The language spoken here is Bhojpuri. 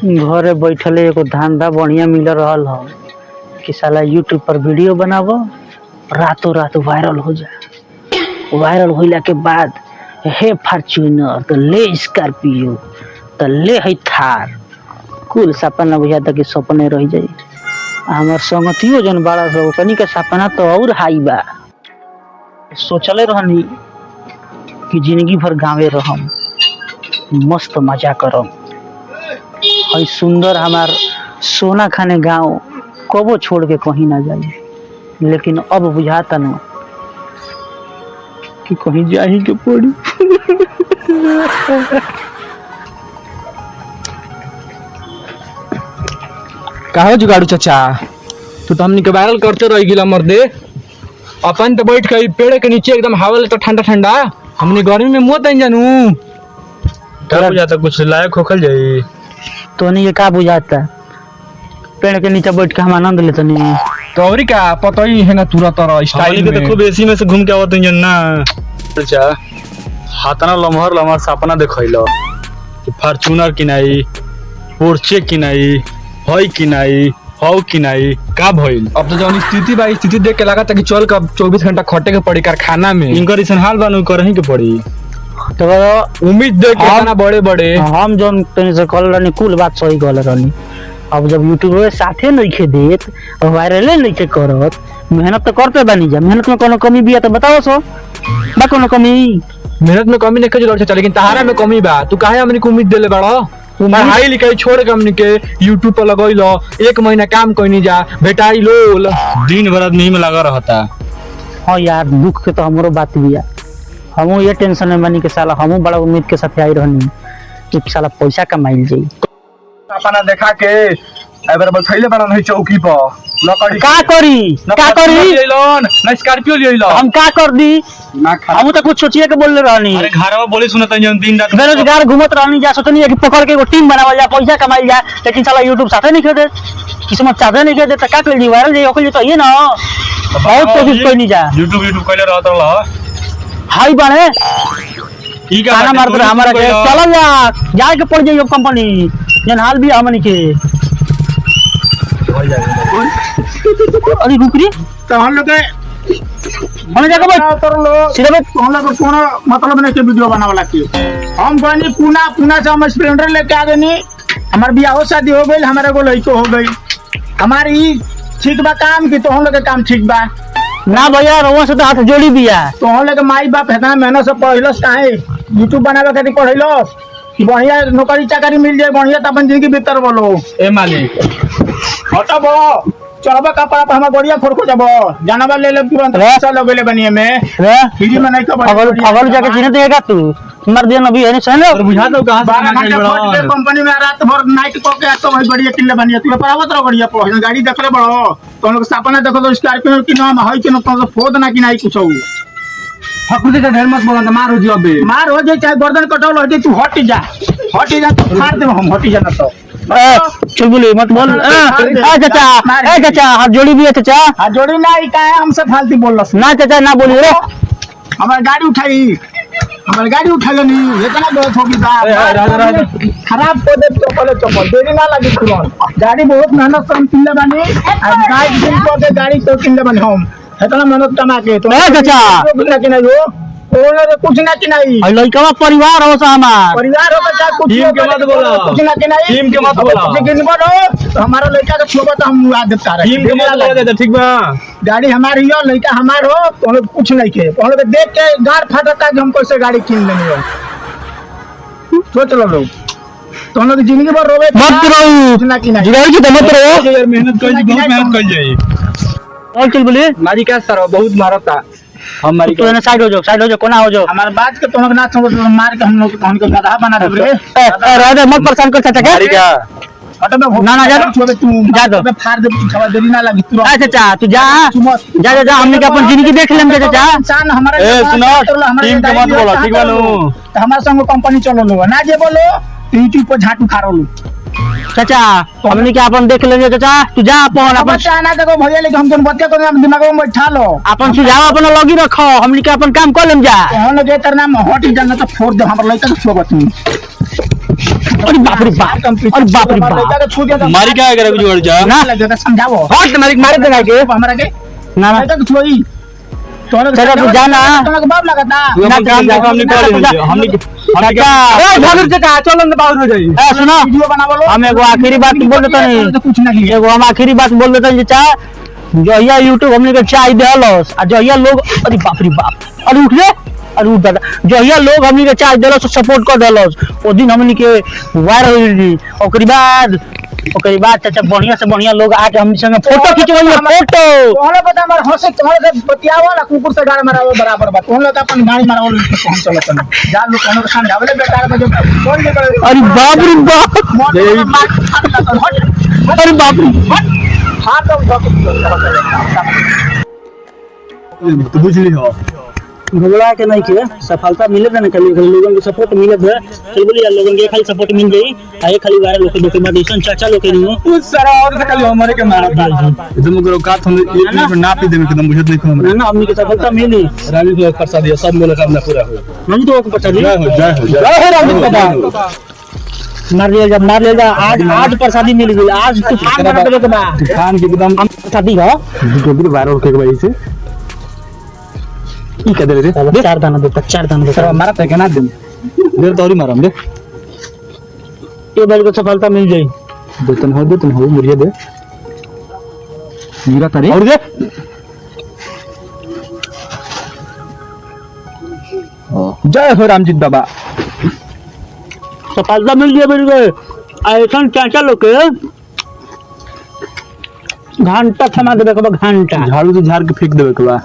घरे बैठले एगो धंधा बढ़िया मिल रहा है कि साला यूट्यूब पर वीडियो बनाबो, रातों रात वायरल हो जाए। वायरल होला के बाद हे फॉर्च्यूनर तो ले स्कॉर्पियो तो ले है थार, कुल सपना बुझाता कि सपने रह जाए। हमार संगतियो जन बड़ा सब कनी के सपना तो और हाई बा। सोचले रहनी कि जिंदगी भर गाँवे रहम, मस्त मजा करम। और सुंदर हमार सोना खाने गांव कबो छोड़ के कहीं ना जाए, लेकिन अब बुझाता न कि कहीं जा ही के पड़ी। कहो जुगाड़ू चाचा, तू तो हमनी के वायरल करते रह गिला मर्दे। अपन तो बैठ के पेड़ के नीचे एकदम हवा लेता ठंडा ठंडा, हमने गर्मी में मुँह तन जानू क्या बुझाता कुछ लायक होखल जाई। तो नहीं ये का बुझाता, पेड़ के नीचे बैठ के हम आनंद लेते नहीं। तो और क्या पता ही है ना तुरंत स्टाइल के तो खूब एसी में से घूम के आवत जन ना। अच्छा हाथना लमहर लमहर सपना देखैलो कि फॉर्च्यूनर किनाई, पोर्चे किनाई, हई किनाई, हौ किनाई, का भइल। अब तो जौन स्थिति बा स्थिति देख के लगा था कि चल कब 24 घंटा खटे के पड़ी कारखाना में। इनकर इसन हाल बानू करही के पड़ी। तो उम्मीद देख के इतना बड़े बड़े हम जौन तनी से कल रहनी कुल बात सही कहले रहनी। अब जब यूट्यूब में साथे नहीं खे देत और वायरले नहीं खे करत, मेहनत तो करते बानी जा। मेहनत में कोनो कमी भी है तो बताओ सो, बा कोनो कमी? मेहनत में कमी नहीं जरूर चल, लेकिन तहारा में कमी बा। तू काहे हमनी को उम्मीद देले बड़ा? पढ़ाई लिखाई छोड़ के हमनी के यूट्यूब पर लगैलो, 1 महीना काम कइनी जा बेटाई लोल, दिन भर आदमी में लगा रहता। हाँ यार, दुख के तो हमरो बात भी है। हमू ये टेंशन में बानी के साला हमू बड़ा उम्मीद के साथ आई रहनी कि साला पैसा कमाइल जाई। अपना देखा के एबर बैठैले बड़ा नहीं चौकी पर लकड़ी का करी लेलोन ना स्कॉर्पियो लेलो। हम का कर दी? ना खा हम तो कुछ सोचिए के बोल रहनी। अरे घरवा बोली सुनत जन दिन रात बेरोजगार घूमत रहनी जा, सोचनी कि पकड़ के एगो टीम बनावल जा, पैसा कमाइल जा, लेकिन साला यूट्यूब साथे नहीं खेदे, किस्मत साथे नहीं खेदे। तो का कर दी? वायरल जाई ओकल तो ये ना बहुत कोशिश कोई नहीं जा। यूट्यूब कइले रहत रहा हाई बने ठीक है खाना मारत रहा हमारा के। चल जा जाए के पड़ जाइयो कंपनी जन हाल भी हमनी के। अरे रुक रे, तो हम लोग मने जाके बैठ कर लो सीधे बैठ। हम लोग कोनो मतलब नहीं के वीडियो बनावला के। हम गनी पुना से हम स्प्लेंडर लेके आ गनी। हमार बियाह शादी हो गई, हमारे एगो लड़को हो गई। हमारी ठीक बा काम की, तो हम लोग के काम ठीक बा ना भैया, रोवा से तो हाथ जोड़ी दिया। तो हम लोग के माई बाप इतना मेहनत से पढ़लस, काहे यूट्यूब बनावे खातिर पढ़लस कि बढ़िया नौकरी चाकरी मिल जाए, बढ़िया तो अपन जिंदगी बेहतर बोलो। ए मालिक हटबो चढ़बो कपड़ा पर, हमार बढ़िया फोरको जाबो जानवर ले ले तुरंत पैसा लगेले बनिए में रे फ्री में नहीं खबर। फगल जाके चिन्ह देगा तू, मर दिया नबी है नहीं सहने। और बुझा दो कहां से 12 घंटे फट के कंपनी में रात भर नाइट को के तो भाई बढ़िया किल्ले बनिए। तू परावत रहो बढ़िया पहुंच गाड़ी देखले बड़ो तो हम लोग सपना देखो तो स्कॉर्पियो की नाम है कि न तो फोद ना कि नहीं कुछ हो। फकुदी का ढेर मत बोला तो मार हो जियो बे। मार हो जाए चाहे गर्दन कटौल हो जाए, तू हट जा तो फाड़ दे हम। हट जा ना तो चुलबुली मत बोल। चाचा चाचा हाथ जोड़ी भी है चाचा। हां जोड़ी ना ही काहे हमसे फालतू बोलस ना चाचा ना बोली रे। हमारी गाड़ी उठाई, हमारी गाड़ी उठाई नहीं इतना बहुत होगी खराब को दे चप्पल देरी ना लगी तुरंत। गाड़ी बहुत मेहनत से हम किनले बानी, आज गाड़ी दिन को के गाड़ी तो किनले बानी हम इतना मेहनत कमा के। तो चाचा कुछ ना कि नहीं हो ओने तो कुछ ना कि नहीं। और लड़का परिवार हो सा हमार परिवार हो बच्चा कुछ टीम के मत बोला, कुछ ना कि नहीं। टीम के मत बोला। लेकिन बोलो तो हमारा लड़का का छोबा तो हम मुआ देता रहे। टीम के मत लगा देता ठीक बा। गाड़ी हमारी हो, लड़का हमार हो, तो हम लोग कुछ नहीं के। तो हम लोग देख के गाड़ फाटता कि हम कैसे गाड़ी किन लेनी हो। सोच लो लोग तो हम लोग जिंदगी भर रोवे मत रहो, कुछ ना कि नहीं। जुगाड़ की तो मत रहो यार मेहनत कर बहुत मेहनत कर जाई। और चुलबुली मारी क्या सर बहुत मारता हमारी तू साइड हो जाओ कोना हो जाओ। हमारे बात के तुम ना समझ मार के हम लोग तो उनको गधा बना दे रे। राजा मत परेशान कर चाचा के। क्या हटो मैं ना जा छोड़े तू जा दो। मैं फाड़ दे छवा देरी ना लगी तू। चाचा तू जा जा हमने के अपन जिंदगी देख लेम चाचा। इंसान हमारा ए सुनो टीम के मत बोला ठीक बा नु। तो हमारे संग कंपनी चलो लो ना जे बोलो यूट्यूब पर झाटू खारो लो। चाचा हमने के अपन देख लेंगे चाचा। तू जा अपन अपन ना देखो भैया, लेकिन हम तुम बतिया को दिमाग में बैठा लो। अपन सुझाव अपन लगी रखो, हमने के अपन काम कर लेम जा। हम लोग के तरना में हट जाना तो फोड़ दे हमर लइका के छोबत में। अरे बाप रे बाप, अरे बाप रे बाप। छू दिया मारी क्या करे जुगाड़ू चा ना लगे समझाओ हट मालिक मारे देना के हमारा के ना ना तक छोई तोरा चलो तू जाना। तोरा बाप लगता तू अपन काम देखो हमने कर लेंगे हमने ए भागुर चचा चलो ना बाहर हो जाई। ए सुनो वीडियो बनावो लो हम एगो आखिरी बात बोल देता नहीं, तो कुछ नहीं एगो हम आखिरी बात बोल देता नहीं चचा। जहिया यूट्यूब हमने के चाय देलस आ जहिया लोग अरे बाप रे बाप, अरे उठ रे, अरे उठ दादा। जहिया लोग हमने के चाय देलस सपोर्ट कर देलस ओ दिन हमने के वायरल हो गई। ओकरी बाद चाचा बढ़िया से बढ़िया लोग आके हम संगे फोटो खिंचवाई, फोटो तोहरा पता हमार हंसे तोहरा से बतियावा ना कुकुर से गाड़ मारावो बराबर बात तोहरा तो अपन गाड़ी मारावो हम चलत नहीं जा लो कोनो खान जावले बेकार बजे बोल ले अरे बाप रे बाप, अरे बाप रे हां तो तू बुझ ली हो घबरा के नहीं के सफलता मिले ना खाली लोगन के सपोर्ट मिले है। चल बोलिए लोगन के खाली सपोर्ट मिल गई आए खाली वायरल होके दोके बाद ऐसा चाचा लोग के नु कुछ सारा और से खाली हमारे के मारा एकदम करो का हम एक मिनट ना पी देम एकदम बुझत नहीं को ना ना हमनी के सफलता मिली। रानी को प्रसाद दिया सब मनोकामना पूरा हो हम तो को पता दी जय हो रानी बाबा मार लिया जा आज प्रसादी मिल गई। आज तूफान बना देबे के बा खान के एकदम प्रसादी हो जो भी वायरल के वजह से ई कदे रे चार दाना देता मारा तक ना दे देर तोरी मारम दे ये बार को सफलता मिल गई। देतन हो मुरिया दे मीरा तारे और दे जय हो रामजीत बाबा सफलता मिल गई मेरे को। ऐसा चाचा लोग के घंटा थमा देबे के बा, घंटा झाड़ू तो झाड़ के फेंक देबे के बा।